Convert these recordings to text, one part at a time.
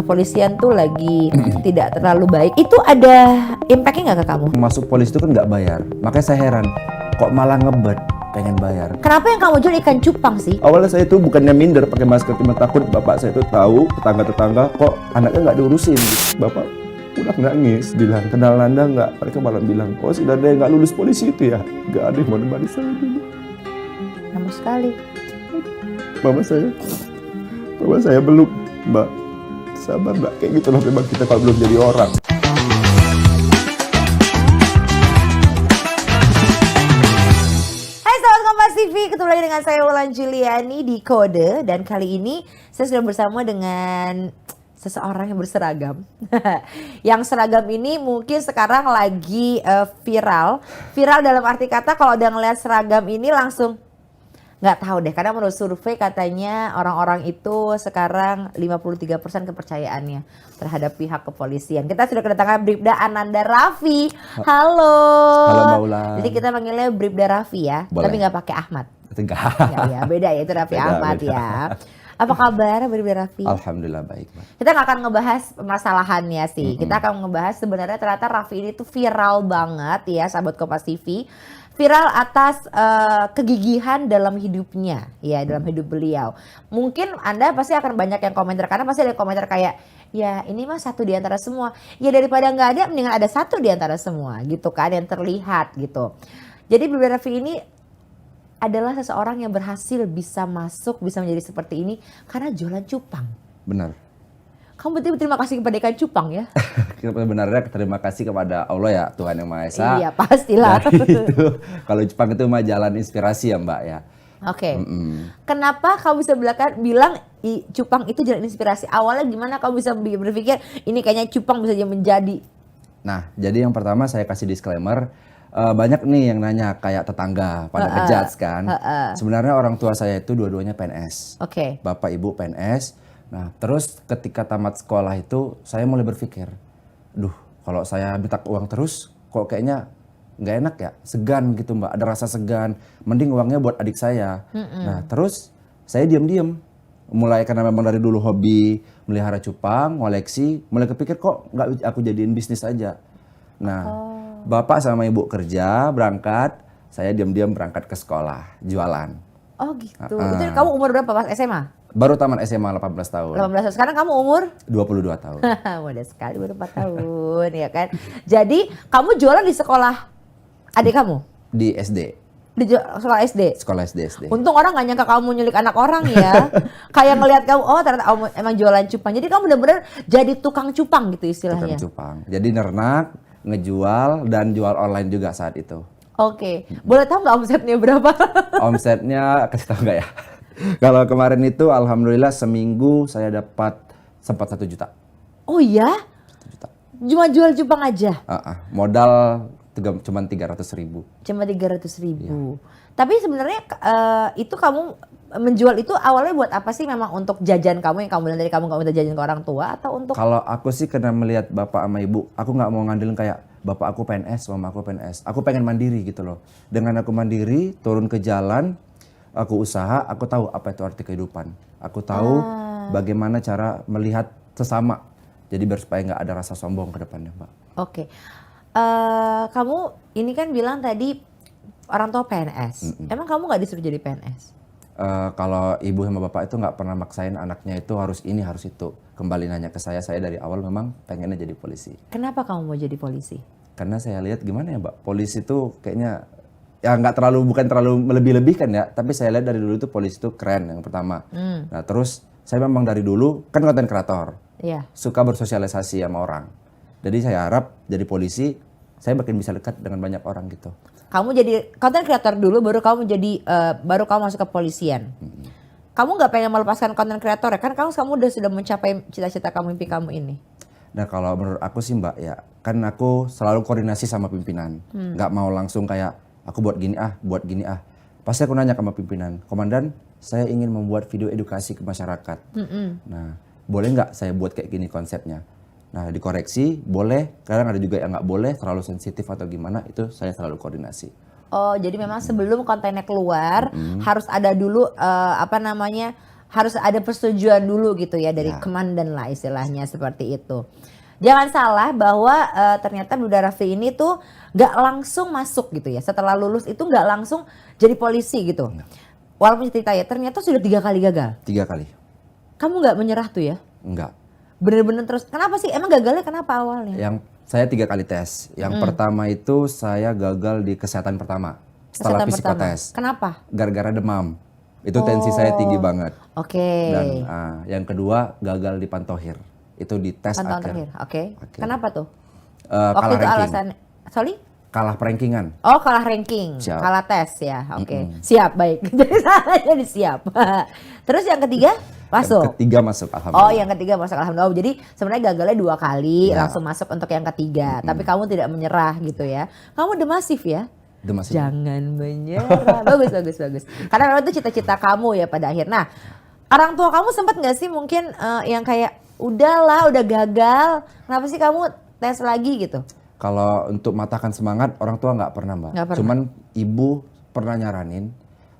kepolisian tuh lagi tidak terlalu baik. Itu ada impactnya nggak ke kamu? Masuk polisi itu kan nggak bayar, makanya saya heran kok malah ngebet pengen bayar. Kenapa yang kamu jual ikan cupang sih? Awalnya saya itu bukannya minder pakai masker, cuma takut bapak saya itu tahu, tetangga-tetangga kok anaknya nggak diurusin. Bapak udah nangis, bilang kenal Nanda nggak? Mereka malah bilang, oh si Nanda yang nggak lulus polisi itu ya, nggak ada yang mau nemani saya dulu. Lama sekali. Mama saya belum, Mbak. Sabar Mbak, kayak gitu loh memang kita kalau belum jadi orang. Hai Sobat Kompas TV, ketemu lagi dengan saya Wulan Juliani di Kode. Dan kali ini saya sudah bersama dengan seseorang yang berseragam. Yang seragam ini mungkin sekarang lagi viral. Viral dalam arti kata kalau udah ngeliat seragam ini langsung nggak tahu deh, karena menurut survei katanya orang-orang itu sekarang 53% kepercayaannya terhadap pihak kepolisian. Kita sudah kedatangan Bribda Ananda Raffi. Halo. Halo Mbak Ulan. Jadi kita manggilnya Bribda Raffi ya, Boleh. tapi nggak pakai Ahmad. Enggak. Ya, beda ya, itu Raffi Beda, Ahmad beda. ya. Apa kabar Bribda Raffi? Alhamdulillah baik, Mbak. Kita nggak akan ngebahas permasalahannya sih. Kita akan ngebahas sebenarnya ternyata Raffi ini tuh viral banget ya, sahabat Kompas TV. Viral atas kegigihan dalam hidupnya, ya dalam hidup beliau. Mungkin Anda pasti akan banyak yang komentar, karena pasti ada komentar kayak, ya ini mah satu di antara semua. Ya daripada nggak ada, mendingan ada satu di antara semua gitu kan, yang terlihat gitu. Jadi Bribda Raffi ini adalah seseorang yang berhasil bisa masuk, bisa menjadi seperti ini karena jualan cupang. Benar. Kamu berarti terima kasih kepada ikan cupang ya? Sebenarnya terima kasih kepada Allah ya, Tuhan Yang Maha Esa. Iya pastilah. Itu kalau Jepang itu mah jalan inspirasi ya Mbak ya. Oke. Kenapa kamu bisa bilang cupang itu jalan inspirasi? Awalnya gimana kamu bisa berpikir ini kayaknya cupang bisa menjadi? Nah, jadi yang pertama saya kasih disclaimer, banyak nih yang nanya kayak tetangga pada ngejudge kan. Sebenarnya orang tua saya itu dua-duanya PNS. Oke. Bapak ibu PNS. Nah, terus ketika tamat sekolah itu saya mulai berpikir, duh kalau saya minta uang terus kok kayaknya nggak enak ya, segan gitu Mbak, ada rasa segan, mending uangnya buat adik saya. Nah terus saya diam-diam, mulai karena memang dari dulu hobi melihara cupang, koleksi, mulai kepikir kok nggak aku jadiin bisnis aja. Nah bapak sama ibu kerja, berangkat, saya diam-diam berangkat ke sekolah, jualan. Oh gitu, itu kamu umur berapa pas SMA? Baru taman SMA 18 tahun. 18 tahun, sekarang kamu umur? 22 tahun. Muda sekali, baru 4 tahun ya kan. Jadi kamu jualan di sekolah adik kamu? Di SD. Di sekolah SD? Sekolah SD. Untung orang gak nyangka kamu nyulik anak orang ya. Kayak ngelihat kamu, oh ternyata kamu emang jualan cupang. Jadi kamu bener-bener jadi tukang cupang gitu istilahnya? Tukang cupang. Jadi nernak, ngejual, dan jual online juga saat itu. Oke. Boleh tahu nggak omsetnya berapa? Omsetnya, kasih tahu nggak ya? Kalau kemarin itu alhamdulillah seminggu saya dapat sempat 1 juta. Oh ya? 1 juta. Cuma jual cupang aja? Modal cuma 300.000. Cuma 300.000. Tapi sebenarnya itu kamu menjual itu awalnya buat apa sih? Memang untuk jajan kamu yang kamu bilang tadi kamu nggak minta jajan ke orang tua atau untuk? Kalau aku sih karena melihat bapak sama ibu, aku nggak mau ngandelin kayak bapak aku PNS, mama aku PNS. Aku pengen mandiri gitu loh. Dengan aku mandiri, turun ke jalan, aku usaha, aku tahu apa itu arti kehidupan. Aku tahu bagaimana cara melihat sesama. Jadi biar supaya nggak ada rasa sombong ke depannya, Mbak. Oke. Kamu ini kan bilang tadi orang tua PNS. Emang kamu nggak disuruh jadi PNS? Kalau ibu sama bapak itu nggak pernah maksain anaknya itu harus ini, harus itu. Kembali nanya ke saya dari awal memang pengennya jadi polisi. Kenapa kamu mau jadi polisi? Karena saya lihat gimana ya Mbak, polisi itu kayaknya ya bukan terlalu melebih-lebihkan ya, tapi saya lihat dari dulu itu polisi itu keren yang pertama. Nah terus saya memang dari dulu kan konten kreator, suka bersosialisasi sama orang. Jadi saya harap jadi polisi saya makin bisa dekat dengan banyak orang gitu. Kamu jadi konten kreator dulu, baru kamu masuk ke polisian. Kamu nggak pengen melepaskan konten kreator ya? Kan kamu sudah mencapai cita-cita kamu, mimpi kamu ini. Nah kalau menurut aku sih Mbak ya, kan aku selalu koordinasi sama pimpinan. Nggak mau langsung kayak aku buat gini ah. Pasti aku nanya sama pimpinan, komandan saya ingin membuat video edukasi ke masyarakat. Nah boleh nggak saya buat kayak gini konsepnya? Nah dikoreksi, boleh. Kadang ada juga yang nggak boleh, terlalu sensitif atau gimana, itu saya selalu koordinasi. Oh jadi memang sebelum kontennya keluar harus ada dulu harus ada persetujuan dulu gitu ya dari Ya. komandan lah istilahnya seperti itu. Jangan salah bahwa ternyata Duda Rafli ini tuh nggak langsung masuk gitu ya. Setelah lulus itu nggak langsung jadi polisi gitu. Walaupun cerita ya ternyata sudah 3 kali gagal. 3 kali. Kamu nggak menyerah tuh ya? Enggak. Bener-bener terus. Kenapa sih? Emang gagalnya kenapa awalnya? Yang saya 3 kali tes. Yang pertama itu saya gagal di kesehatan pertama. Setelah Kesehatan pertama. psikotes. Kenapa? Gara-gara demam. Itu tensi saya tinggi banget. Oke. Dan yang kedua gagal di pantohir. Itu di tes Pantauan akhir. terakhir. Oke. Oke. Kenapa tuh? Kalah Waktu itu ranking. alasan. Sorry? Kalah perankingan. Oh, kalah ranking, Siap. kalah tes ya. Oke. Siap, baik. Jadi salah jadi siap. Terus yang ketiga masuk. Yang ketiga masuk, Oh, alhamdulillah. yang ketiga masuk alhamdulillah. Oh, jadi sebenarnya gagalnya 2 kali, Ya. langsung masuk untuk yang ketiga. Tapi kamu tidak menyerah gitu ya. Kamu demasif ya? Itu masih Jangan menyerah. Bagus, bagus, bagus. Karena memang itu cita-cita kamu ya pada akhir. Nah, orang tua kamu sempat nggak sih mungkin yang kayak udahlah, udah gagal, kenapa sih kamu tes lagi gitu? Kalau untuk matahkan semangat, orang tua nggak pernah, Mbak. Nggak pernah. Cuman ibu pernah nyaranin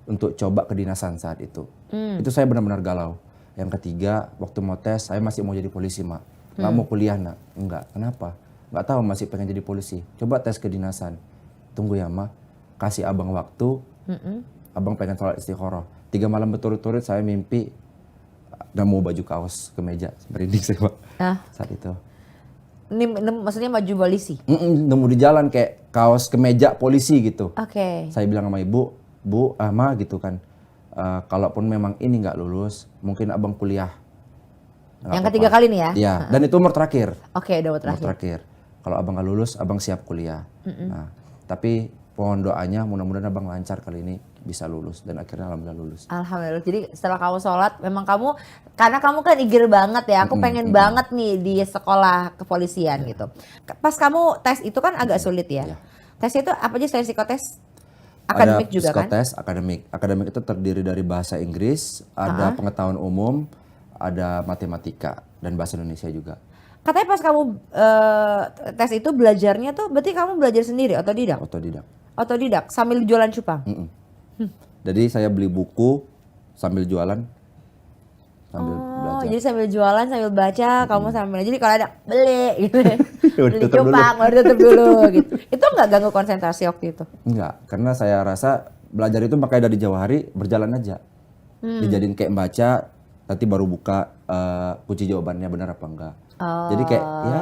untuk coba kedinasan saat itu. Itu saya benar-benar galau. Yang ketiga, waktu mau tes, saya masih mau jadi polisi, Mak. Nggak mau kuliah, Nak. Enggak. Kenapa? Nggak tahu, masih pengen jadi polisi. Coba tes kedinasan. Tunggu ya, Ma. Kasih abang waktu. Abang pengen sholat istikharah. 3 malam berturut-turut saya mimpi nemu baju kaos kemeja. Merinding saya, Pak. Ah. Saat itu. Ini maksudnya maju polisi? Nemu di jalan kayak kaos kemeja polisi gitu. Oke. Saya bilang sama ibu, Bu, Ma gitu kan. Kalaupun memang ini nggak lulus, mungkin abang kuliah. Nggak Yang apa-apa. ketiga kali nih ya? Iya, dan itu umur terakhir. Oke, udah Umur terakhir. terakhir. Kalau abang nggak lulus, abang siap kuliah. Nah, tapi pohon doanya mudah-mudahan abang lancar kali ini bisa lulus. Dan akhirnya alhamdulillah lulus. Alhamdulillah. Jadi setelah kamu sholat, memang kamu, karena kamu kan eager banget ya, aku pengen banget nih di sekolah kepolisian gitu. Pas kamu tes itu kan agak sulit ya? Iya. Tes itu apa aja selain psikotes? Akademik Ada juga kan? psikotes, akademik. Akademik itu terdiri dari bahasa Inggris, ada pengetahuan umum, ada matematika, dan bahasa Indonesia juga. Katanya pas kamu tes itu belajarnya tuh, berarti kamu belajar sendiri, otodidak? Otodidak. Otodidak, sambil jualan cupang? Jadi saya beli buku sambil jualan, sambil Oh, belajar. jadi sambil jualan, sambil baca, kamu sambil, jadi kalau ada beli gitu, Udah beli tutup dulu. cupang, baru tutup dulu gitu. Itu nggak ganggu konsentrasi waktu itu? Enggak, karena saya rasa belajar itu makanya dari jauh hari berjalan aja. Dijadiin kayak baca, nanti baru buka kunci jawabannya benar apa enggak. Jadi kayak ya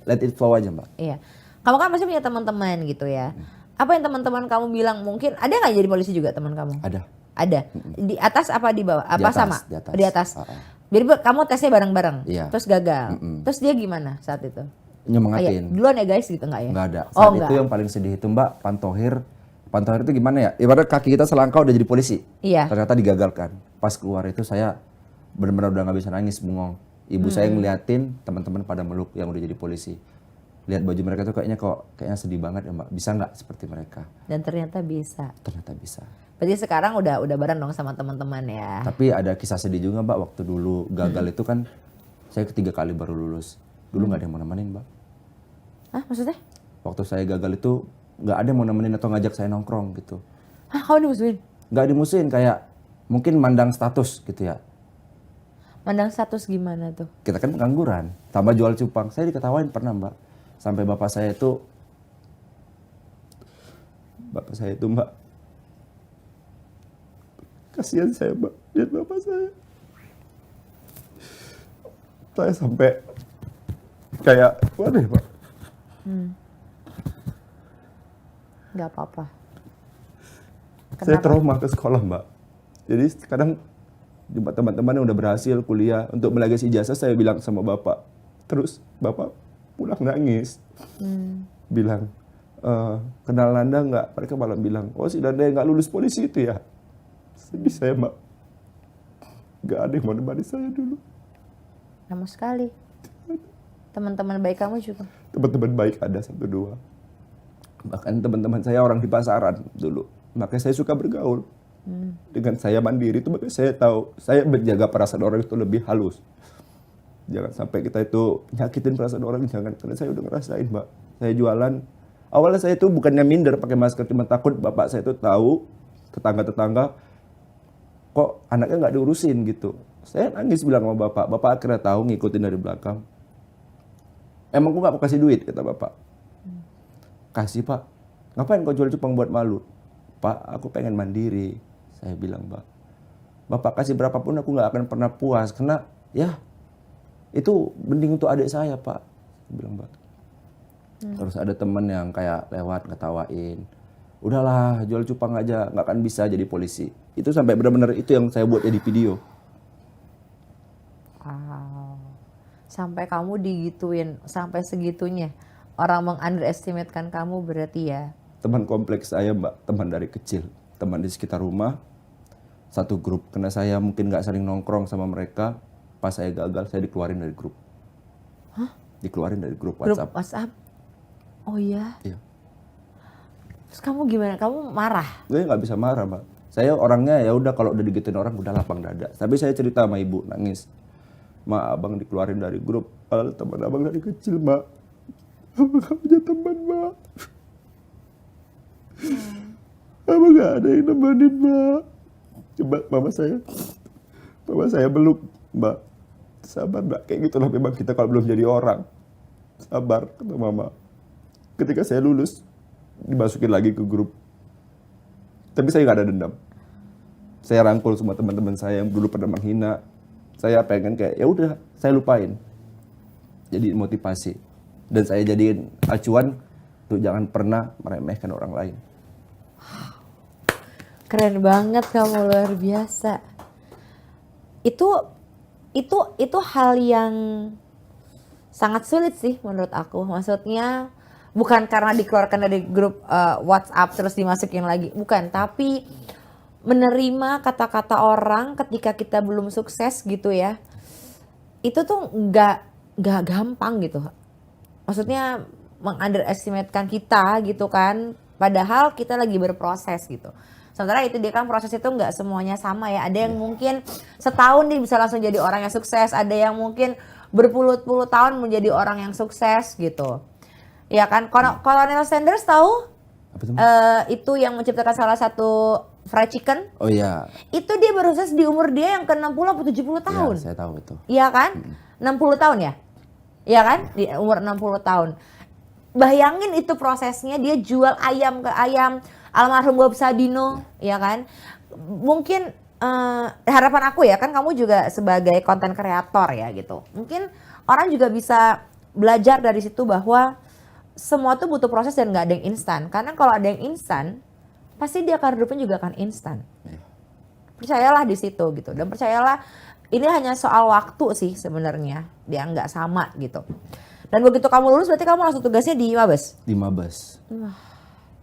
let it flow aja, Mbak. Iya. Kamu kan masih punya teman-teman gitu ya. Apa yang teman-teman kamu bilang mungkin ada nggak jadi polisi juga teman kamu? Ada. Ada. Di atas apa di bawah? Apa atas, sama? di atas. Di atas. Ah. Jadi kamu tesnya bareng-bareng. Iya. Terus gagal. Terus dia gimana saat itu? Nyemangatin. Duluan ya guys gitu nggak ya? Enggak ada. Oh, Saat enggak. itu yang paling sedih itu, Mbak, pantohir. Pantohir itu gimana ya? Ibarat kaki kita selangkah udah jadi polisi. Iya. Ternyata digagalkan. Pas keluar itu saya benar-benar udah nggak bisa nangis, bengong. Ibu saya ngeliatin teman-teman pada meluk yang udah jadi polisi. Lihat baju mereka tuh kayaknya sedih banget ya, Mbak. Bisa nggak seperti mereka? Dan ternyata bisa. Ternyata bisa. Berarti sekarang udah bareng dong sama teman-teman ya. Tapi ada kisah sedih juga, Mbak. Waktu dulu gagal itu kan saya ketiga kali baru lulus. Dulu nggak ada yang mau nemenin, Mbak. Hah, maksudnya? Waktu saya gagal itu nggak ada yang mau nemenin atau ngajak saya nongkrong gitu. Hah, kamu dimusuhin? Nggak dimusuhin, kayak mungkin mandang status gitu ya. Mandang status gimana tuh? Kita kan pengangguran, tambah jual cupang. Saya diketawain pernah, Mbak. Sampai bapak saya itu, Mbak, kasihan saya, Mbak, lihat bapak saya. Saya sampai kayak, waduh, Pak. Nggak apa-apa. Saya trauma ke sekolah, Mbak. Jadi kadang teman-teman yang udah berhasil kuliah untuk melagasi ijazah, saya bilang sama bapak. Terus bapak pulang nangis. Bilang, kenal Nanda nggak? Mereka malah bilang, oh si Nanda yang nggak lulus polisi itu ya? Sedih saya, Mbak. Nggak ada yang mau nemani saya dulu. Lama sekali. Teman-teman baik kamu juga. Teman-teman baik ada 1-2. Bahkan teman-teman saya orang di pasaran dulu. Makanya saya suka bergaul. Dengan saya mandiri itu makanya saya tahu, saya menjaga perasaan orang itu lebih halus. Jangan sampai kita itu nyakitin perasaan orang, jangan. Karena saya udah ngerasain, Mbak. Saya jualan. Awalnya saya itu bukannya minder pakai masker, cuma takut bapak saya itu tahu, tetangga-tetangga, kok anaknya nggak diurusin gitu. Saya nangis bilang sama bapak. Bapak akhirnya tahu, ngikutin dari belakang. Emang kok nggak mau kasih duit, kata bapak. Kasih pak. Ngapain kau jual cupang buat malu? Pak, aku pengen mandiri. Saya bilang, Pak. Bapak kasih berapapun aku nggak akan pernah puas. Karena ya itu mending untuk adik saya, Pak. Saya bilang, Pak. Terus ada temen yang kayak lewat ngetawain. Udahlah, jual cupang aja, nggak akan bisa jadi polisi. Itu sampai benar-benar itu yang saya buat jadi video. Wow. Sampai kamu digituin, sampai segitunya. Orang meng-underestimate-kan kamu berarti ya. Teman kompleks saya, Mbak, teman dari kecil. Teman di sekitar rumah, satu grup. Karena saya mungkin nggak sering nongkrong sama mereka, pas saya gagal, saya dikeluarin dari grup. Hah? Dikeluarin dari grup Grup WhatsApp. WhatsApp? Oh iya? Iya. Terus kamu gimana? Kamu marah? Saya nggak bisa marah, Mbak. Saya orangnya ya udah kalau udah digituin orang udah lapang dada. Tapi saya cerita sama ibu, nangis. Ma, abang dikeluarin dari grup. Padahal teman abang dari kecil, Mbak. Abang gak punya teman, Mbak. Abang gak ada yang nemenin, Mbak. Coba mama saya belum, Mbak. Sabar, Mbak. Kayak gitulah memang kita kalau belum jadi orang. Sabar, kata mama. Ketika saya lulus, dimasukin lagi ke grup. Tapi saya nggak ada dendam. Saya rangkul semua teman-teman saya yang dulu pernah menghina. Saya pengen kayak ya udah, saya lupain. Jadi motivasi. Dan saya jadiin acuan tuh jangan pernah meremehkan orang lain. Keren banget kamu, luar biasa. Itu hal yang sangat sulit sih menurut aku. Maksudnya bukan karena dikeluarkan dari grup WhatsApp terus dimasukin lagi, bukan, tapi menerima kata-kata orang ketika kita belum sukses gitu ya. Itu tuh nggak gampang gitu. Maksudnya meng-underestimate-kan kita gitu kan, padahal kita lagi berproses gitu. Sementara itu dia kan proses itu nggak semuanya sama ya. Ada yang mungkin setahun dia bisa langsung jadi orang yang sukses, ada yang mungkin berpuluh-puluh tahun menjadi orang yang sukses gitu. Ya kan, Colonel Sanders tahu? Apa itu? Itu yang menciptakan salah satu fried chicken. Oh iya. Itu dia baru sukses di umur dia yang ke-60 atau 70 tahun. Ya, saya tahu itu. Iya kan? 60 tahun ya? Iya kan? Di umur 60 tahun. Bayangin itu prosesnya, dia jual ayam ke ayam, almarhum Bob Sadino, ya kan? Mungkin harapan aku ya, kan kamu juga sebagai konten kreator ya gitu. Mungkin orang juga bisa belajar dari situ bahwa semua tuh butuh proses dan gak ada yang instan. Karena kalau ada yang instan, pasti dia karir hidupnya juga akan instan. Percayalah di situ gitu. Dan percayalah ini hanya soal waktu sih sebenarnya. Dia nggak sama gitu. Dan begitu kamu lulus berarti kamu langsung tugasnya di Mabes? Di Mabes.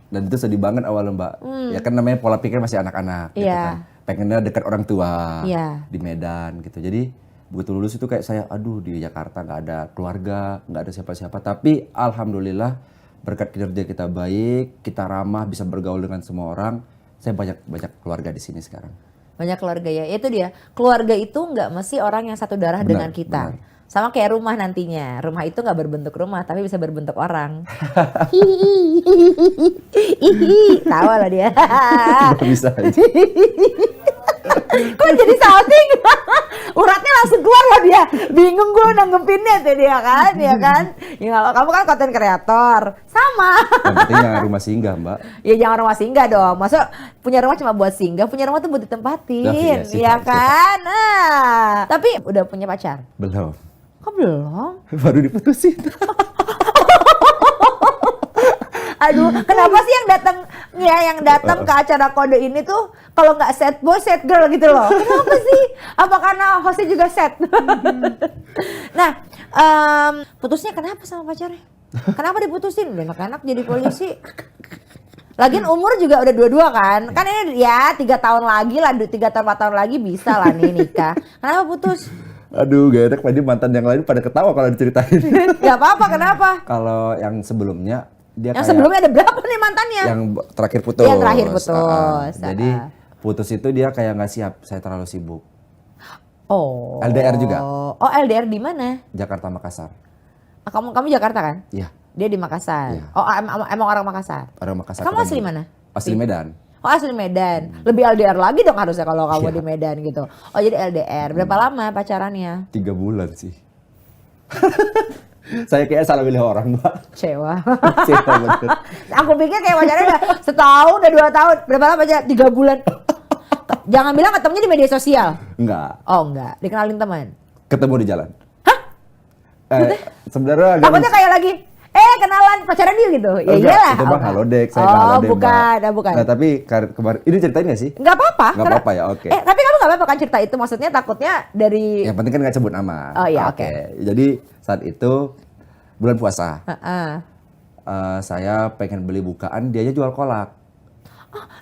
Dan itu sedih banget awalnya, Mbak. Ya kan namanya pola pikir masih anak-anak gitu kan. Pengennya dekat orang tua di Medan gitu. Jadi begitu lulus itu kayak saya, aduh di Jakarta nggak ada keluarga, nggak ada siapa-siapa. Tapi alhamdulillah berkat kinerja kita baik, kita ramah, bisa bergaul dengan semua orang. Saya banyak keluarga di sini sekarang. Banyak keluarga ya, itu dia. Keluarga itu nggak mesti orang yang satu darah dengan kita. Benar. Sama kayak rumah nantinya. Rumah itu nggak berbentuk rumah, tapi bisa berbentuk orang. Tawa lah dia. Bisa aja. Kok jadi salting? Uratnya langsung keluar loh dia. Bingung gue nanggepinnya tuh dia kan, ya kan? Ya, kamu kan konten kreator, sama. Yang penting jangan rumah singgah, Mbak. Ya jangan rumah singgah dong. Masa punya rumah cuma buat singgah, punya rumah tuh buat ditempatin, ya kan? Nah, tapi udah punya pacar? Belum. Kok belum? Baru diputusin. Aduh, kenapa sih yang datang ke acara kode ini tuh kalau nggak set boy, set girl gitu loh? Kenapa sih? Apa karena hostnya juga set? Nah, putusnya kenapa sama pacarnya? Kenapa diputusin? Udah enak-enak jadi polisi. Lagian umur juga udah dua-dua kan? Kan ini ya 3 tahun lagi lah, 3 tahun 4 tahun lagi bisa lah nih nikah. Kenapa putus? Aduh, gak enak, tadi mantan yang lain pada ketawa kalau diceritain. Gak apa-apa, kenapa? Kalau yang sebelumnya dia yang sebelumnya ada berapa nih mantannya? Yang terakhir putus. Yang terakhir putus. Jadi putus itu dia kayak nggak siap, saya terlalu sibuk. Oh. LDR juga. Oh, LDR di mana? Jakarta Makassar. Kamu Jakarta kan? Iya. Dia di Makassar. Iya. Oh, emang orang Makassar. Orang Makassar. Kamu asli mana? Asli Medan. Oh asli Medan. Lebih LDR lagi dong harusnya kalau kamu Iya. di Medan gitu. Oh jadi LDR. Berapa lama pacarannya? 3 bulan sih. Saya kayak salah pilih orang, Mbak. Kecewa. Kecewa betul. Aku pikir kayak pacarnya udah setahun, udah 2 tahun. Berapa lama aja? 3 bulan. Jangan bilang ketemunya di media sosial. Enggak, Oh enggak, dikenalin teman. ketemu di jalan. Hah? Sebenarnya agak Takutnya kayak lagi, kenalan pacaran dia gitu. Ya enggak, iyalah. itu Oh, mah enggak. halodeck, saya Oh, halodeck, bukan, Mbak. bukan. Nah, tapi kemarin ini ceritain nggak sih? Enggak apa-apa. Nggak apa-apa ya, oke. Tapi kamu enggak apa-apa kan cerita itu, maksudnya takutnya dari Yang penting kan nggak sebut nama. Oh, iya, oke. Jadi saat itu bulan puasa, Heeh. saya pengen beli bukaan, dia aja jual kolak.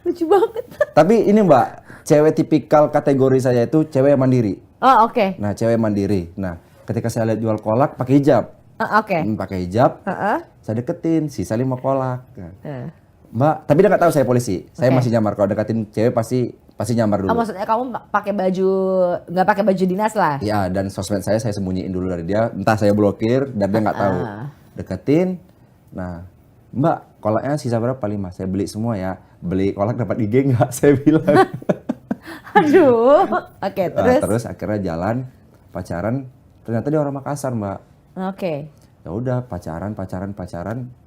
Lucu banget. Tapi ini Mbak, cewek tipikal kategori saya itu cewek yang mandiri. Oh, oke. Nah, cewek mandiri. Nah, ketika saya lihat jual kolak pakai hijab. Oke. Pakai hijab, Heeh. saya deketin, sisa 5 kolak. Nah, Eh. Mbak, tapi dia nggak tahu saya polisi. Saya Oke. masih nyamar. Kalau deketin cewek pasti nyamar dulu. Oh, maksudnya kamu pakai baju nggak pakai baju dinas lah. Ya, dan sosmed saya sembunyiin dulu dari dia. Entah saya blokir dan dia nggak tahu. Deketin. Nah, Mbak, kolaknya sisa berapa? 5. Saya beli semua ya. Beli kolak dapat IG nggak? Saya bilang. Aduh. Oke, Nah, terus. terus akhirnya jalan, pacaran. Ternyata dia orang Makassar, Mbak. Oke. Ya udah pacaran.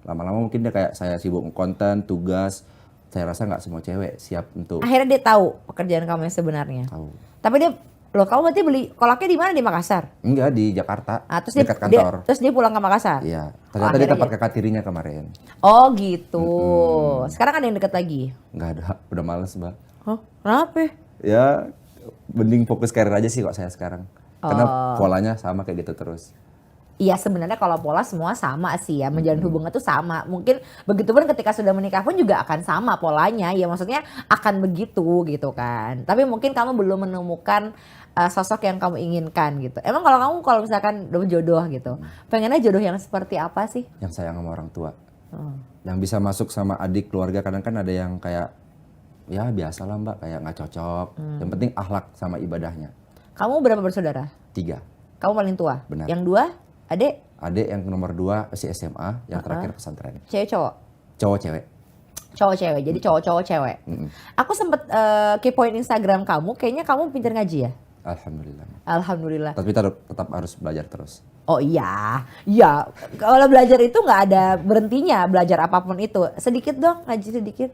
Lama-lama mungkin dia kayak saya sibuk konten, tugas. Saya rasa nggak semua cewek siap untuk Akhirnya dia tahu pekerjaan kamu yang sebenarnya. tahu. Tapi dia, loh kamu berarti beli kolaknya di mana, di Makassar? Enggak, di Jakarta. Terus dekat kantor. terus dia pulang ke Makassar. Iya. Ternyata dia akhirnya tempat kakak tirinya kemarin. Oh gitu. Sekarang ada yang deket lagi. Nggak ada, udah males, Mbak. Oh, kenapa? Ya, mending fokus karir aja sih kok saya sekarang. Oh. Karena polanya sama kayak gitu terus. Iya sebenarnya kalau pola semua sama sih ya, menjalin hubungan tuh sama. Mungkin begitupun ketika sudah menikah pun juga akan sama polanya. Ya maksudnya akan begitu gitu kan. Tapi mungkin kamu belum menemukan sosok yang kamu inginkan gitu. Emang kalau misalkan udah jodoh gitu, pengennya jodoh yang seperti apa sih? Yang sayang sama orang tua. Oh. Yang bisa masuk sama adik keluarga, kadang kan ada yang kayak ya biasalah Mbak, kayak nggak cocok. Yang penting akhlak sama ibadahnya. Kamu berapa bersaudara? 3. Kamu paling tua? Benar. Yang 2? Adik? Adik yang nomor 2 masih SMA, yang terakhir pesantren. Cewek cowok? Cowok cewek. Cowok cewek, jadi cowok cewek. Aku sempet kepoin Instagram kamu, kayaknya kamu pintar ngaji ya? Alhamdulillah. Alhamdulillah. Tapi tetap harus belajar terus. Oh iya, iya. Kalau belajar itu nggak ada berhentinya, belajar apapun itu. Sedikit dong, ngaji sedikit.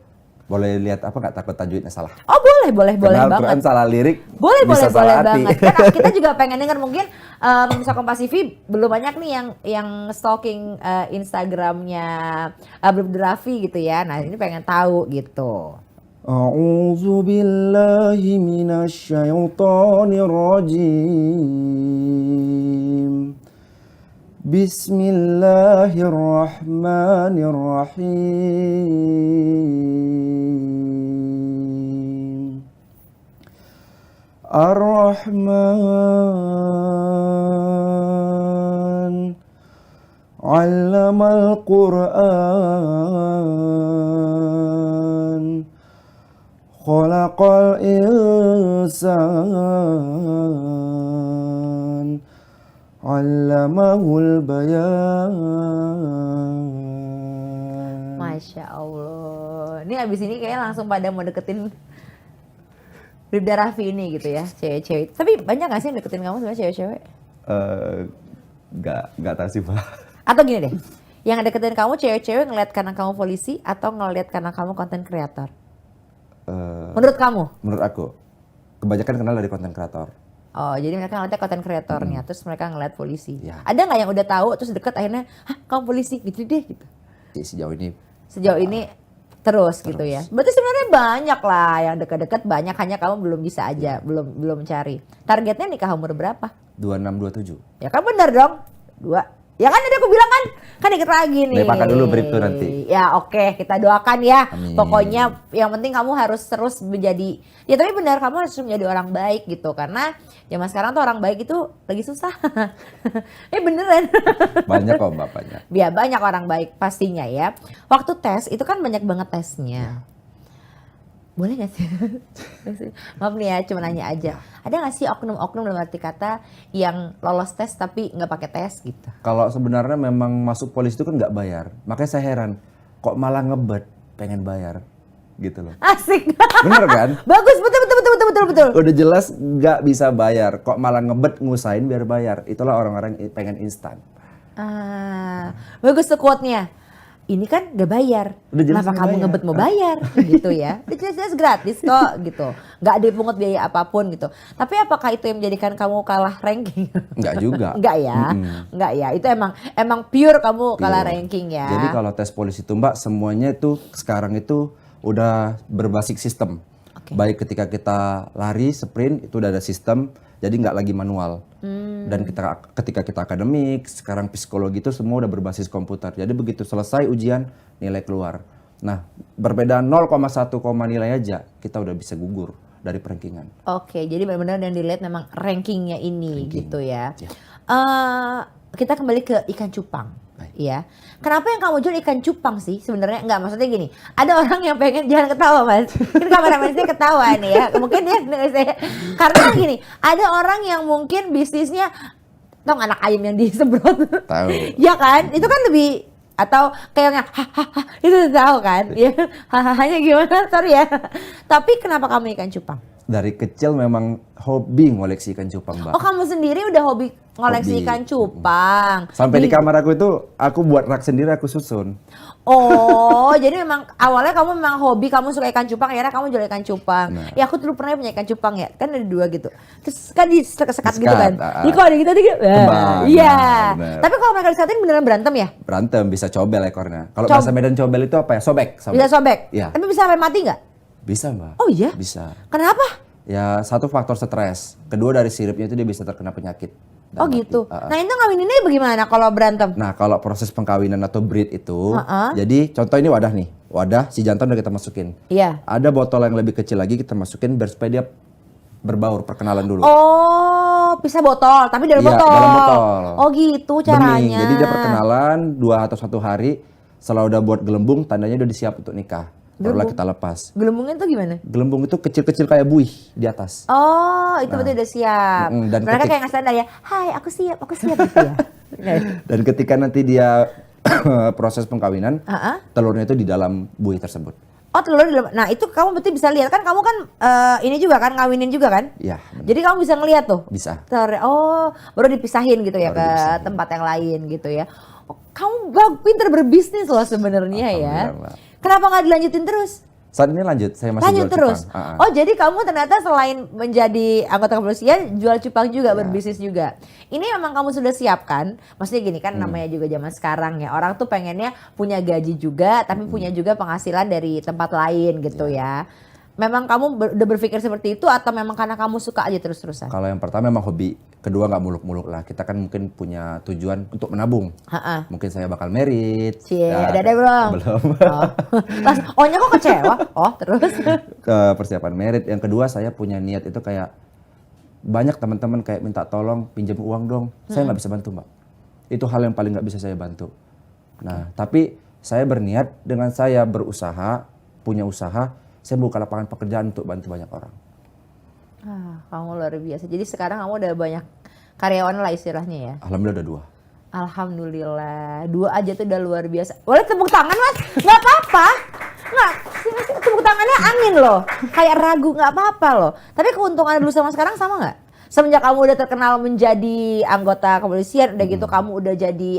Boleh lihat apa nggak takut tajwidnya salah? Oh boleh Kenal banget. Quran salah lirik, Boleh bisa salah arti. banget. Kan kita juga pengen denger mungkin Pemirsa Kompas TV belum banyak nih yang stalking Instagramnya Bribda Raffi gitu ya. Nah ini pengen tahu gitu. A'udzu billahi minasyaitonir rajim. Bismillahirrahmanirrahim. Ar-Rahman 'allamal Qur'an. Khalaqal insan 'allamahul bayan. Masya Allah. Ini abis ini kayaknya langsung pada mau deketin Bribda Raffi ini gitu ya, cewek-cewek. Tapi banyak gak sih yang deketin kamu sebenarnya cewek-cewek? Nggak tahu sih Pak. Atau gini deh, yang deketin kamu cewek-cewek ngeliat karena kamu polisi atau ngeliat karena kamu konten kreator? Menurut kamu? Menurut aku, kebanyakan kenal dari konten kreator. Oh, jadi mereka ngeliatnya konten kreatornya, terus mereka ngeliat polisi. Ya. Ada nggak yang udah tahu terus deket akhirnya, hah kamu polisi gitu deh gitu. Sejauh ini Sejauh ini terus gitu ya. Berarti sebenarnya banyak lah yang deket-deket, banyak hanya kamu belum bisa aja, belum cari. Targetnya nikah umur berapa? 26, 27. Ya kan benar dong. 2. Ya kan tadi aku bilang kan dikit lagi nih. Lepakan dulu Brib tuh nanti. Ya oke, kita doakan ya. Amin. Pokoknya yang penting kamu harus terus menjadi, ya tapi benar kamu harus menjadi orang baik gitu. Karena zaman sekarang tuh orang baik itu lagi susah. Beneran. Banyak kok Mbak, banyak. Ya banyak orang baik pastinya ya. Waktu tes itu kan banyak banget tesnya. Boleh gak sih? Maaf nih ya, cuma nanya aja. Ada gak sih oknum-oknum dalam arti kata yang lolos tes tapi nggak pakai tes gitu? Kalau sebenarnya memang masuk polisi itu kan nggak bayar. Makanya saya heran, kok malah ngebet pengen bayar. gitu loh. Asik. Bener kan? Bagus, betul. Udah jelas nggak bisa bayar, kok malah ngebet ngusahain biar bayar. Itulah orang-orang pengen instan. Bagus tuh quote-nya. Ini kan udah bayar, Udah jelas kenapa udah kamu bayar. ngebet mau bayar gitu ya? Udah jelas gratis kok gitu, nggak dipungut biaya apapun gitu. Tapi apakah itu yang menjadikan kamu kalah ranking? Nggak juga. Nggak ya, nggak ya. Itu emang pure kamu kalah Pure. ranking ya. Jadi kalau tes polisi itu Mbak, semuanya itu sekarang itu udah berbasis sistem. Oke. Baik ketika kita lari, sprint itu udah ada sistem, jadi nggak lagi manual. Dan ketika kita akademik, sekarang psikologi itu semua udah berbasis komputer. Jadi begitu selesai ujian, nilai keluar. Nah, berbeda 0,1 nilai aja, kita udah bisa gugur dari perankingan. Oke, jadi benar-benar yang dilihat memang rankingnya ini Ranking. gitu ya. Ya. Kita kembali ke ikan cupang, Baik. ya. Kenapa yang kamu jual ikan cupang sih? Sebenarnya nggak, maksudnya gini. Ada orang yang pengen, jangan ketawa mas. Ini kameramen saya ketawa nih ya. Mungkin dia karena gini, ada orang yang mungkin bisnisnya, tau nggak anak ayam yang disemprot? Tahu. Ya kan, itu kan lebih, atau kayaknya hahaha, itu tahu kan? Ya, hahahanya gimana? Sorry ya. Tapi kenapa kamu ikan cupang? Dari kecil memang hobi ngoleksi ikan cupang, Mbak. Oh, kamu sendiri udah hobi ngoleksi Hobi. ikan cupang. Sampai di kamar aku itu, aku buat rak sendiri, aku susun. Oh, jadi memang awalnya kamu memang hobi, kamu suka ikan cupang, akhirnya kamu jual ikan cupang. Nah. Ya aku dulu pernah punya ikan cupang ya, kan ada 2 gitu. Terus kan disekat gitu Disekat, kan. Jadi kalau ada gitu, Kembang, iya. nah, bener. Tapi kalau mereka disekatin beneran berantem ya? Berantem, bisa cobel ekornya. Kalau Cob- bahasa Medan cobel itu apa ya? Sobek. Bisa sobek? Iya. Tapi bisa sampai mati nggak? Bisa, Mbak. Oh iya? Bisa. Kenapa? Ya, satu faktor stres. Kedua dari siripnya itu dia bisa terkena penyakit. dan Oh mati. gitu. Nah itu ngawininnya bagaimana kalau berantem? Nah, kalau proses pengkawinan atau breed itu, Heeh. jadi contoh ini wadah nih. Wadah si jantan udah kita masukin. Iya. Ada botol yang lebih kecil lagi kita masukin biar supaya dia berbaur, perkenalan dulu. Oh, pisah botol, tapi dalam Iya, botol. dalam botol. Oh gitu Bening. caranya. Jadi dia perkenalan 2 atau 1 hari. Setelah udah buat gelembung, tandanya udah disiap untuk nikah. Barulah kita lepas. Gelembungnya tuh gimana? Gelembung itu kecil-kecil kayak buih di atas. Oh, itu berarti udah siap. dan Mereka ketik- kayak nggak sadar ya. Hai, aku siap gitu ya. Dan ketika nanti dia proses pengkawinan, Heeh. telurnya itu di dalam buih tersebut. Oh, telur di dalam. Nah, itu kamu berarti bisa lihat kan, kamu kan ini juga kan ngawinin juga kan? Iya, benar. Jadi kamu bisa ngelihat tuh. Bisa. Telurnya. Oh, baru dipisahin gitu ya Baru ke dipisahin. tempat yang lain gitu ya. Oh, kamu pinter berbisnis loh sebenarnya ya. Alhamdulillah. Kenapa nggak dilanjutin terus? Saat ini lanjut, saya masih Lanjut jual terus. cupang. Oh, jadi kamu ternyata selain menjadi anggota kepolisian, jual cupang juga, berbisnis juga. Ini memang kamu sudah siapkan. Maksudnya gini kan, namanya juga zaman sekarang ya. Orang tuh pengennya punya gaji juga, tapi punya juga penghasilan dari tempat lain gitu ya. Memang kamu udah berpikir seperti itu atau memang karena kamu suka aja terus-terusan? Kalau yang pertama memang hobi, kedua nggak muluk-muluk lah. Kita kan mungkin punya tujuan untuk menabung. Heeh. Mungkin saya bakal merit. Cie, Ya, ada belum? Belum. Oh. Ohnya kok kecewa? Oh, terus? Ke persiapan merit. Yang kedua saya punya niat itu kayak banyak teman-teman kayak minta tolong pinjam uang dong. Saya nggak bisa bantu, Mbak. Itu hal yang paling nggak bisa saya bantu. Nah, tapi saya berniat dengan saya berusaha, punya usaha, saya buka lapangan pekerjaan untuk bantu banyak orang. Kamu luar biasa. Jadi sekarang kamu udah banyak karyawan lah istilahnya ya. Alhamdulillah udah 2. Alhamdulillah, 2 aja tuh udah luar biasa. Boleh tepuk tangan mas? Nggak apa-apa. Nggak, tepuk tangannya angin loh. Kayak ragu, nggak apa-apa loh. Tapi keuntungan dulu sama sekarang sama nggak? Semenjak kamu udah terkenal menjadi anggota kepolisian, udah gitu kamu udah jadi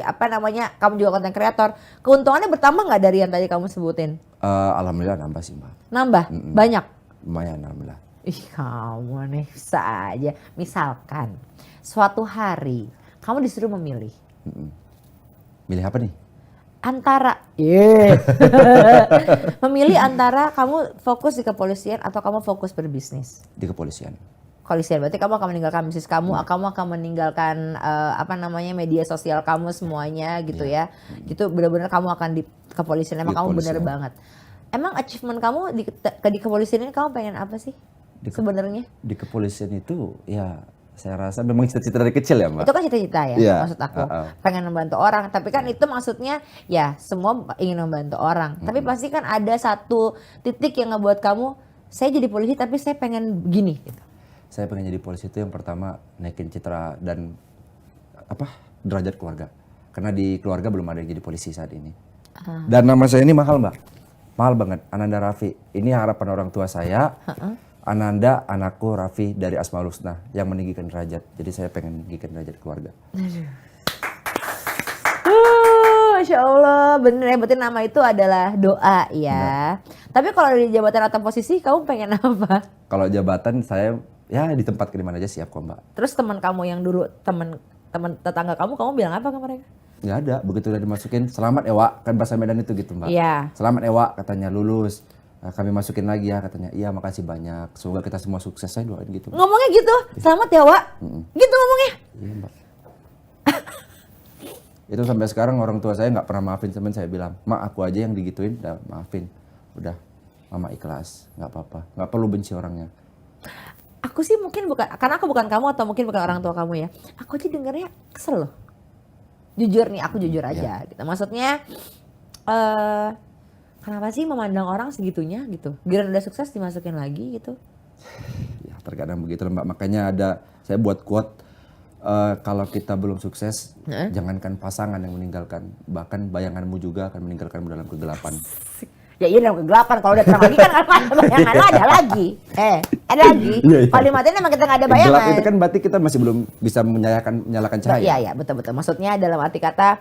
kamu juga konten kreator. Keuntungannya bertambah nggak dari yang tadi kamu sebutin? Alhamdulillah nambah sih, Mbak. Nambah? Banyak? Lumayan, alhamdulillah. Ih kamu nih bisa aja. Misalkan suatu hari kamu disuruh memilih Milih apa nih? antara memilih antara kamu fokus di kepolisian atau kamu fokus berbisnis. Di kepolisian. Kepolisian berarti kamu akan meninggalkan bisnis kamu, kamu akan meninggalkan media sosial kamu semuanya gitu ya. Gitu benar-benar kamu akan di kepolisian. Emang Di kamu bener kepolisian. banget. Emang achievement kamu di kepolisian ini kamu pengen apa sih sebenarnya? Di kepolisian itu ya saya rasa memang cita-cita dari kecil ya, Mbak. Itu kan cita-cita ya, Iya, maksud aku. uh-uh. Pengen membantu orang, tapi kan itu maksudnya ya semua ingin membantu orang. Tapi pasti kan ada satu titik yang ngebuat kamu, saya jadi polisi tapi saya pengen gini gitu. Saya pengen jadi polisi itu yang pertama naikin citra dan derajat keluarga. Karena di keluarga belum ada yang jadi polisi saat ini. Dan nama saya ini mahal, Mbak. mahal banget. Ananda Raffi, ini harapan orang tua saya. Ananda, anakku Raffi dari Asmaul Husna yang meninggikan derajat. Jadi saya pengen meninggikan derajat keluarga. Masya Allah, bener ya, berarti nama itu adalah doa ya. Tapi kalau di jabatan atau posisi, kamu pengen apa? Kalau jabatan saya ya di tempat di mana aja siap kok Mbak. Terus teman kamu yang dulu, teman tetangga kamu bilang apa ke mereka? Nggak ada, begitu udah dimasukin, selamat ya Wak, kan bahasa Medan itu gitu Mbak. Iya. Selamat ya Wak, katanya lulus. Nah, kami masukin lagi ya, katanya iya makasih banyak. Semoga kita semua sukses, saya doain gitu. Ngomongnya gitu, selamat ya Wak? Gitu ngomongnya? Iya Mbak. Itu sampai sekarang orang tua saya nggak pernah maafin, temen saya bilang, Mak aku aja yang digituin, udah maafin. Udah, Mama ikhlas, nggak apa-apa, nggak perlu benci orangnya. Aku sih mungkin bukan, karena aku bukan kamu atau mungkin bukan orang tua kamu ya. Aku aja dengernya kesel loh. Jujur nih, aku jujur aja gitu. Maksudnya, kenapa sih memandang orang segitunya gitu? Giliran udah sukses dimasukin lagi gitu. Ya terkadang begitu Mbak, makanya ada, saya buat quote, kalau kita belum sukses, jangankan pasangan yang meninggalkan, bahkan bayanganmu juga akan meninggalkanmu dalam kegelapan. Ya iya dalam kegelapan, kalau udah terang lagi kan ada bayangan lo ada lagi. Ada lagi. Kalau dimatiin emang kita nggak ada bayangan. Gelap itu kan berarti kita masih belum bisa menyalakan cahaya. Iya betul. Maksudnya dalam arti kata,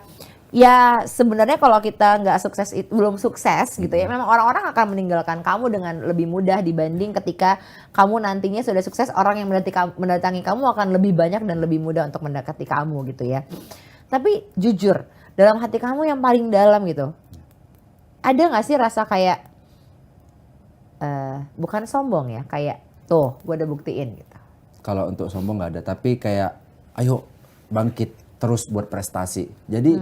ya sebenarnya kalau kita nggak sukses, belum sukses gitu ya, memang orang-orang akan meninggalkan kamu dengan lebih mudah dibanding ketika kamu nantinya sudah sukses, orang yang mendatangi kamu akan lebih banyak dan lebih mudah untuk mendekati kamu gitu ya. Tapi jujur, dalam hati kamu yang paling dalam gitu, ada nggak sih rasa kayak, bukan sombong ya, kayak tuh gue udah buktiin gitu. Kalau untuk sombong nggak ada, tapi kayak ayo bangkit terus buat prestasi. Jadi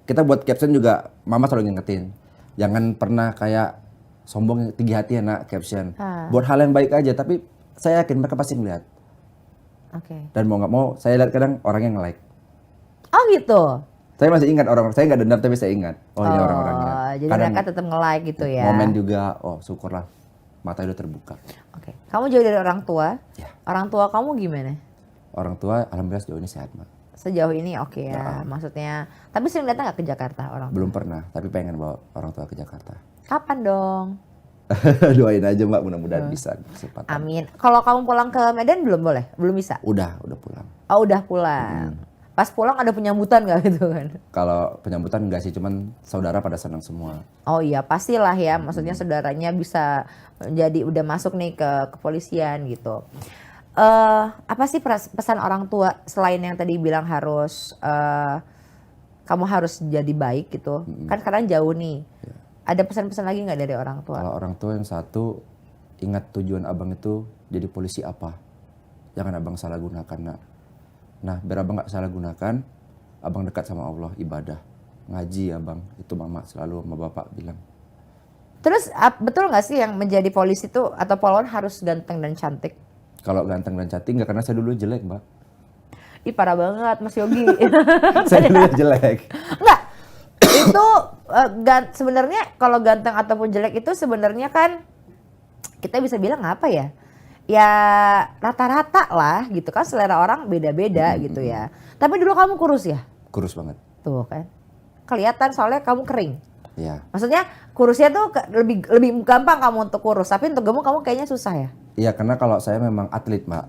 kita buat caption juga, Mama selalu ngingetin, jangan pernah kayak sombong tinggi hati ya nak caption. Buat hal yang baik aja, tapi saya yakin mereka pasti ngeliat. Oke. Dan mau nggak mau, saya lihat kadang orang yang nge-like. Oh gitu. Saya masih ingat orang, saya nggak dendam tapi saya ingat. Oh ini orang-orangnya. Jadi Kadang mereka tetap nge-like gitu ya. momen juga, oh syukurlah mata udah terbuka. Oke. Kamu jauh dari orang tua. Ya. Orang tua kamu gimana? Orang tua alhamdulillah sejauh ini sehat Mak. Sejauh ini oke ya. Maksudnya, tapi sering datang nggak ke Jakarta orang tua? Belum pernah, tapi pengen bawa orang tua ke Jakarta. Kapan dong? Doain aja Mbak, mudah-mudahan bisa kesempatan. Amin. Kalau kamu pulang ke Medan belum boleh? Belum bisa? Udah pulang. Oh udah pulang. Pas pulang ada penyambutan nggak gitu kan? Kalau penyambutan enggak sih, cuman saudara pada senang semua. Oh iya pastilah ya. Maksudnya saudaranya bisa jadi udah masuk nih ke kepolisian gitu. Apa sih pesan orang tua selain yang tadi bilang harus kamu harus jadi baik gitu? Kan sekarang jauh nih. Ada pesan-pesan lagi nggak dari orang tua? Kalau orang tua yang satu, ingat tujuan abang itu jadi polisi apa. Jangan abang salah gunakan nak. Nah biar abang gak salah gunakan, abang dekat sama Allah, ibadah. Ngaji abang, itu mama selalu sama bapak bilang. Terus betul nggak sih yang menjadi polisi itu atau polwan harus ganteng dan cantik? Kalau ganteng dan cantik enggak, karena saya dulu jelek Mbak. Ih parah banget Mas Yogi. Saya dulu jelek. Enggak. Itu sebenarnya kalau ganteng ataupun jelek itu sebenarnya kan kita bisa bilang apa ya? Ya rata-rata lah gitu kan, selera orang beda-beda gitu ya. Tapi dulu kamu kurus ya? Kurus banget. Tuh kan. Kelihatan soalnya kamu kering. Iya. Maksudnya kurusnya tuh lebih gampang kamu untuk kurus, tapi untuk gemuk kamu kayaknya susah ya? Iya, karena kalau saya memang atlet Mbak.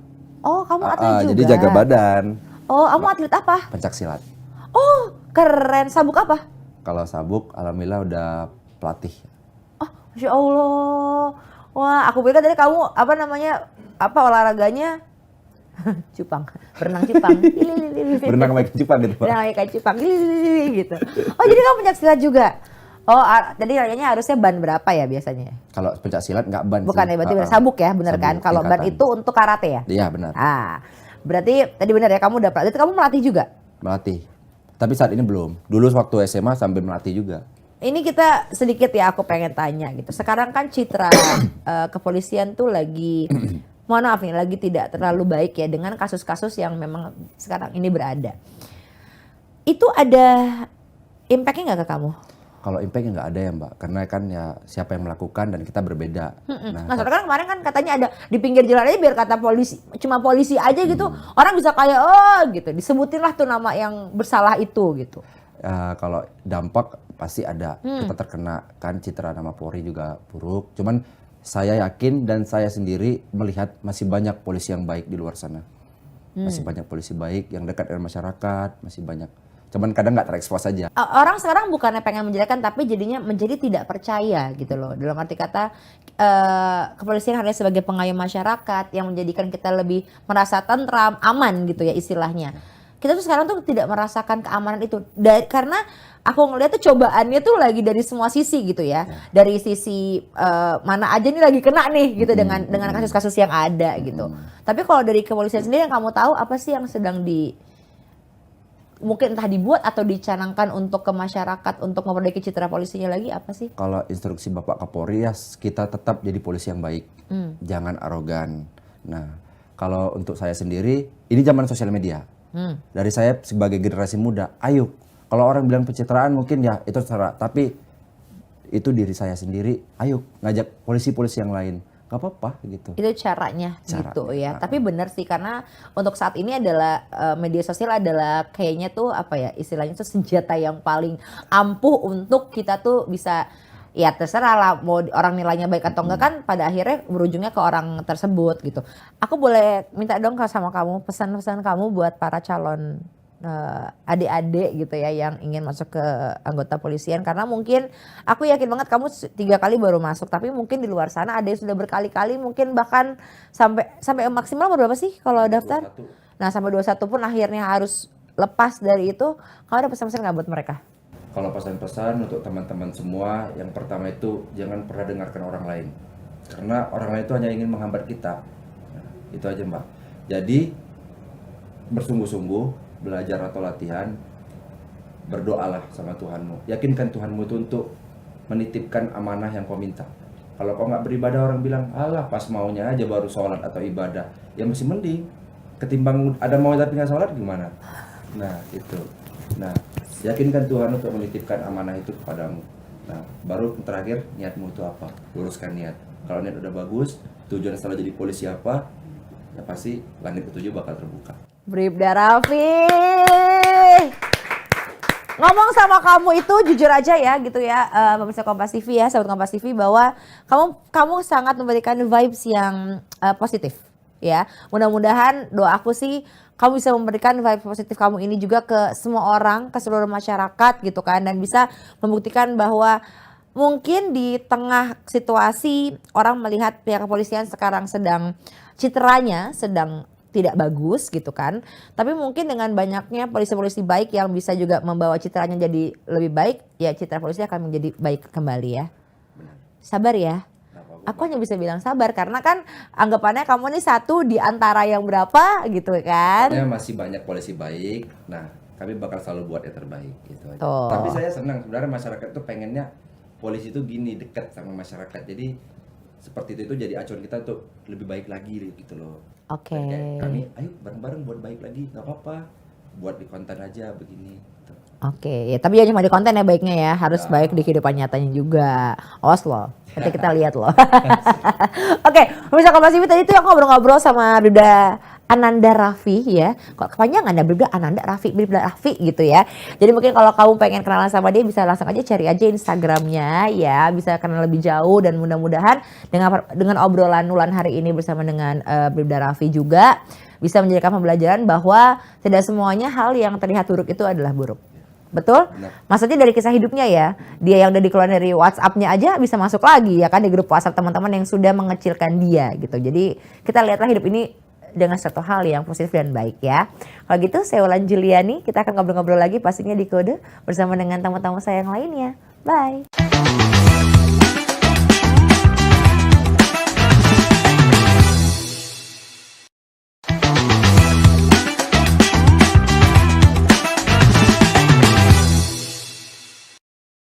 Oh kamu atlet juga? Jadi jaga badan. Oh kamu atlet apa? Pencak silat. Oh keren, sabuk apa? Kalau sabuk, alhamdulillah udah pelatih. Oh Masya Allah. Wah aku pikir tadi kamu olahraganya cupang, berenang cupang. Berenang sama ikan cupang gitu Pak. Berenang sama ikan cupang gitu. Oh jadi kamu pencak silat juga? Oh tadi nanyanya harusnya ban berapa ya biasanya? Kalau pencak silat nggak ban. Bukan ya, berarti sabuk ya, bener kan? Kalau ban itu untuk karate ya? Iya benar. Berarti tadi benar ya, kamu udah pelatih. Kamu melatih juga? Melatih. Tapi saat ini belum. Dulu waktu SMA sambil melatih juga. Ini kita sedikit ya, aku pengen tanya gitu. Sekarang kan citra kepolisian tuh lagi, mohon maaf nih, lagi tidak terlalu baik ya dengan kasus-kasus yang memang sekarang ini berada. Itu ada impact-nya nggak ke kamu? Kalau impact nggak ada ya Mbak, karena kan ya siapa yang melakukan dan kita berbeda. Nah soalnya kan kemarin kan katanya ada di pinggir jalan aja biar kata polisi, cuma polisi aja gitu, orang bisa kayak oh gitu, disebutin lah tuh nama yang bersalah itu gitu. Kalau dampak pasti ada. Kita terkena kan citra nama Polri juga buruk. Cuman saya yakin dan saya sendiri melihat masih banyak polisi yang baik di luar sana. Masih banyak polisi baik yang dekat dengan masyarakat, masih banyak. Cuman kadang nggak terekspos aja. Orang sekarang bukannya pengen menjelekan tapi jadinya menjadi tidak percaya gitu loh. Dalam arti kata kepolisian hanya sebagai pengayom masyarakat yang menjadikan kita lebih merasa tentram, aman gitu ya istilahnya. Kita tuh sekarang tuh tidak merasakan keamanan itu. Karena aku ngeliat tuh cobaannya tuh lagi dari semua sisi gitu ya. Dari sisi mana aja nih lagi kena nih gitu dengan kasus-kasus yang ada gitu. Tapi kalau dari kepolisian sendiri yang kamu tahu apa sih yang sedang mungkin entah dibuat atau dicanangkan untuk ke masyarakat untuk memperbaiki citra polisinya lagi apa sih? Kalau instruksi Bapak Kapolri ya kita tetap jadi polisi yang baik, jangan arogan. Nah, kalau untuk saya sendiri, ini zaman sosial media. Dari saya sebagai generasi muda, ayo. Kalau orang bilang pencitraan mungkin ya itu terserah, tapi itu diri saya sendiri, ayo ngajak polisi-polisi yang lain. Gak apa-apa gitu. Itu caranya gitu ya. Tapi benar sih karena untuk saat ini adalah media sosial adalah kayaknya tuh apa ya istilahnya tuh senjata yang paling ampuh untuk kita tuh bisa ya terserah lah mau orang nilainya baik atau enggak kan pada akhirnya berujungnya ke orang tersebut gitu. Aku boleh minta dong sama kamu pesan-pesan kamu buat para calon adik-adik gitu ya yang ingin masuk ke anggota polisian karena mungkin aku yakin banget kamu 3 kali baru masuk tapi mungkin di luar sana ada yang sudah berkali-kali mungkin bahkan sampai maksimal berapa sih kalau daftar? 21. Nah sampai 21 pun akhirnya harus lepas dari itu. Kamu ada pesan-pesan nggak buat mereka? Kalau pesan-pesan untuk teman-teman semua, yang pertama itu jangan pernah dengarkan orang lain. Karena orang lain itu hanya ingin menghambat kita. Nah, itu aja Mbak. Jadi bersungguh-sungguh belajar atau latihan, berdoalah sama Tuhanmu. Yakinkan Tuhanmu itu untuk menitipkan amanah yang kau minta. Kalau kau nggak beribadah orang bilang, alah pas maunya aja baru sholat atau ibadah. Ya masih mending. Ketimbang ada mau tapi nggak sholat gimana? Nah itu. Nah yakinkan Tuhan untuk menitipkan amanah itu kepadamu. Nah baru terakhir niatmu itu apa? Luruskan niat. Kalau niat udah bagus, tujuan setelah jadi polisi apa? Ya pasti langit ketujuh bakal terbuka. Bribda Raffi, ngomong sama kamu itu jujur aja ya gitu ya, pemirsa Kompas TV ya, sahabat Kompas TV bahwa kamu sangat memberikan vibes yang positif ya. Mudah-mudahan doa aku sih kamu bisa memberikan vibes positif kamu ini juga ke semua orang, ke seluruh masyarakat gitu kan, dan bisa membuktikan bahwa mungkin di tengah situasi orang melihat pihak kepolisian sekarang citranya sedang tidak bagus gitu kan. Tapi mungkin dengan banyaknya polisi-polisi baik yang bisa juga membawa citranya jadi lebih baik, ya citra polisi akan menjadi baik kembali ya. Sabar ya. Aku hanya bisa bilang sabar karena kan anggapannya kamu nih satu di antara yang berapa gitu kan. Ya masih banyak polisi baik. Nah, kami bakal selalu buat yang terbaik gitu aja. Tuh. Tapi saya senang sebenarnya masyarakat tuh pengennya polisi itu gini dekat sama masyarakat. Jadi seperti itu jadi acuan kita untuk lebih baik lagi gitu loh. Oke. Kami ayo bareng-bareng buat baik lagi, nggak apa-apa. Buat di konten aja begini. Gitu. Oke, ya tapi jangan cuma di konten ya baiknya ya, harus baik di kehidupan nyatanya juga. Awas loh, nanti kita lihat loh. Oke, pemirsa Kompas TV tadi tuh aku ngobrol-ngobrol sama Bribda Ananda Raffi ya. Kok kepanjangan ya Bribda Ananda Raffi, Bribda Raffi gitu ya. Jadi mungkin kalau kamu pengen kenalan sama dia bisa langsung aja cari aja Instagramnya ya, bisa kenal lebih jauh dan mudah-mudahan dengan obrolan Nulan hari ini bersama dengan Bribda Raffi juga bisa menjadikan pembelajaran bahwa tidak semuanya hal yang terlihat buruk itu adalah buruk. Betul? Benar. Maksudnya dari kisah hidupnya ya, dia yang udah dikeluarin dari WhatsApp-nya aja bisa masuk lagi ya kan di grup WhatsApp teman-teman yang sudah mengecilkan dia gitu. Jadi kita lihatlah hidup ini dengan satu hal yang positif dan baik ya. Kalau gitu saya Wulan Juliani, kita akan ngobrol-ngobrol lagi pastinya di Kode bersama dengan tamu-tamu saya yang lainnya. Bye.